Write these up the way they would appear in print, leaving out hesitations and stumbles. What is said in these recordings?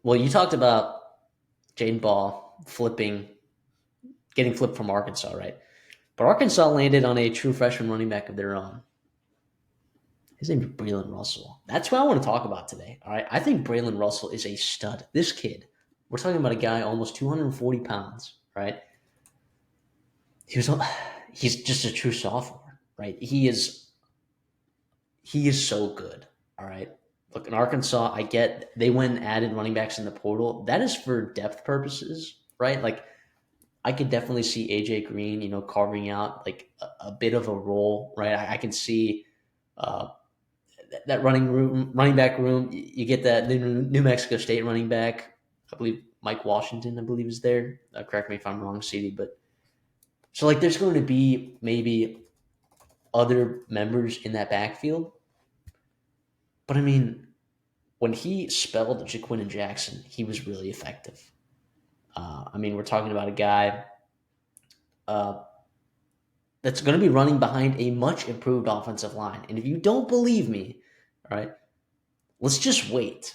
Well, you talked about Jaden Ball getting flipped from Arkansas, right? But Arkansas landed on a true freshman running back of their own. His name is Braylen Russell. That's what I want to talk about today. All right. I think Braylen Russell is a stud. This kid, we're talking about a guy almost 240 pounds, right? He was he's just a true sophomore, right? He is so good. All right. Look, in Arkansas, I get they went and added running backs in the portal. That is for depth purposes, right? Like I could definitely see AJ Green, carving out like a bit of a role, right? I can see uh, that running back room. You get that New Mexico State running back. I believe Mike Washington, I believe, is there. Correct me if I'm wrong, CD. But so like, there's going to be maybe other members in that backfield. But I mean, when he spelled Jaquin and Jackson, he was really effective. I mean, we're talking about a guy uh, that's going to be running behind a much improved offensive line. And if you don't believe me, all right, let's just wait.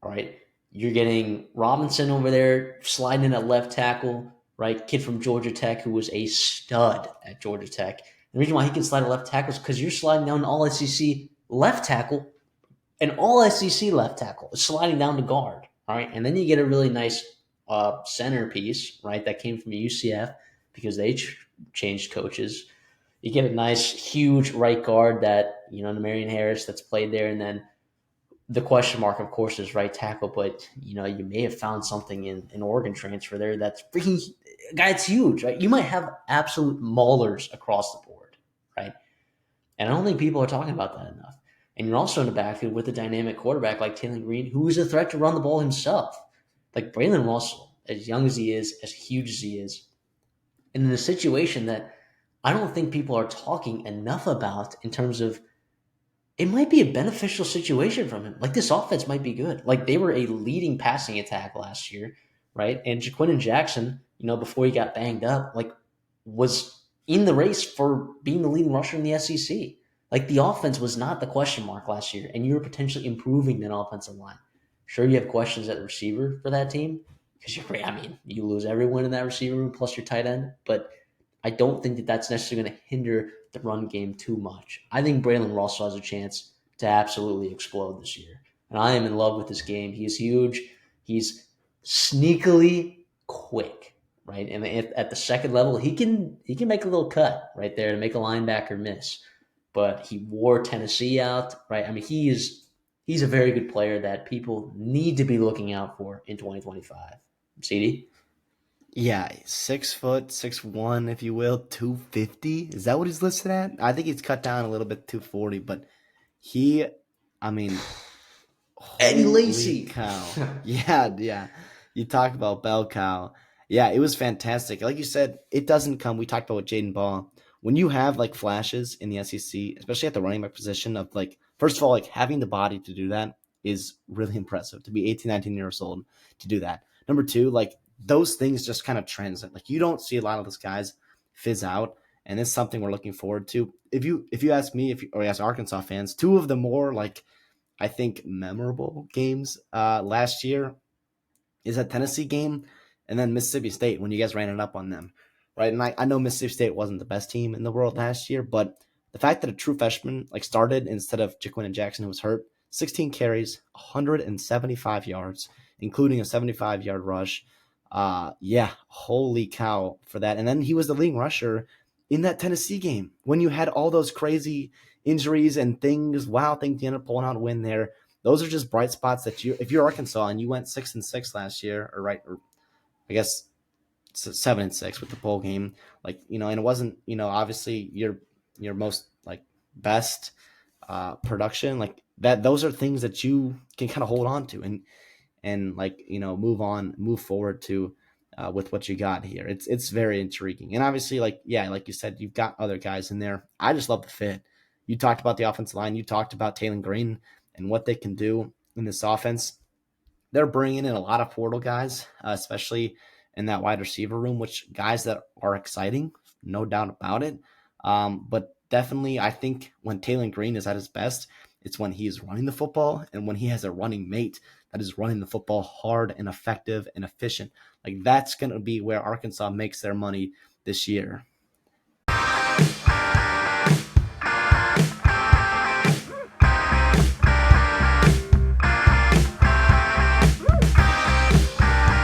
All right. You're getting Robinson over there sliding in at left tackle, right? Kid from Georgia Tech who was a stud at Georgia Tech. The reason why he can slide at left tackle is because you're sliding down an all SEC left tackle, and all SEC left tackle is sliding down to guard. All right. And then you get a really nice centerpiece, right? That came from UCF because they changed coaches. You get a nice, huge right guard that, Marion Harris that's played there. And then the question mark, of course, is right tackle, but you may have found something in an Oregon transfer there that's freaking guy. It's huge, right? You might have absolute maulers across the board, right? And I don't think people are talking about that enough. And you're also in the backfield with a dynamic quarterback like Taylor Green, who is a threat to run the ball himself. Like Braylen Russell, as young as he is, as huge as he is, and in a situation that I don't think people are talking enough about in terms of it might be a beneficial situation from him. Like this offense might be good. Like they were a leading passing attack last year, right? And Jaquin and Jackson, before he got banged up, like was in the race for being the leading rusher in the SEC. Like the offense was not the question mark last year, and you were potentially improving that offensive line. Sure, you have questions at the receiver for that team because you lose everyone in that receiver room plus your tight end, but I don't think that that's necessarily going to hinder the run game too much. I think Braylen Russell has a chance to absolutely explode this year. And I am in love with this game. He's huge. He's sneakily quick, right? And at the second level, he can make a little cut right there to make a linebacker miss. But he wore Tennessee out, right? I mean, he's a very good player that people need to be looking out for in 2025. CD? Yeah, 6 foot, 6'1", if you will, 250. Is that what he's listed at? I think he's cut down a little bit, 240, but he, I mean, Eddie holy Lacy. cow. Yeah, yeah. You talk about bell cow. Yeah, it was fantastic. Like you said, it doesn't come. We talked about with Jaden Ball. When you have like flashes in the SEC, especially at the running back position of like, first of all, like having the body to do that is really impressive to be 18, 19 years old to do that. Number two, like those things just kind of transit. Like you don't see a lot of those guys fizz out. And it's something we're looking forward to. If you ask me, if you, or you ask Arkansas fans, two of the more like I think memorable games last year is that Tennessee game and then Mississippi State when you guys ran it up on them, right? And I know Mississippi State wasn't the best team in the world last year, but the fact that a true freshman like started instead of Jaquin and Jackson who was hurt, 16 carries, 175 yards, including a 75-yard rush. Yeah, holy cow for that. And then he was the leading rusher in that Tennessee game when you had all those crazy injuries and things. Wow, things you ended up pulling out a win there. Those are just bright spots that if you're Arkansas and you went 6-6 last year, or I guess 7-6 with the bowl game, like and it wasn't obviously your most like best production like that. Those are things that you can kind of hold on to and like move forward to with what you got here. It's very intriguing, and obviously like yeah, like you said, you've got other guys in there. I just love the fit. You talked about the offensive line. You talked about Taylor Green and what they can do in this offense. They're bringing in a lot of portal guys, especially in that wide receiver room, which guys that are exciting, no doubt about it. But definitely, I think when Taylor Green is at his best, It's when he is running the football and when he has a running mate that is running the football hard and effective and efficient. Like that's going to be where Arkansas makes their money this year.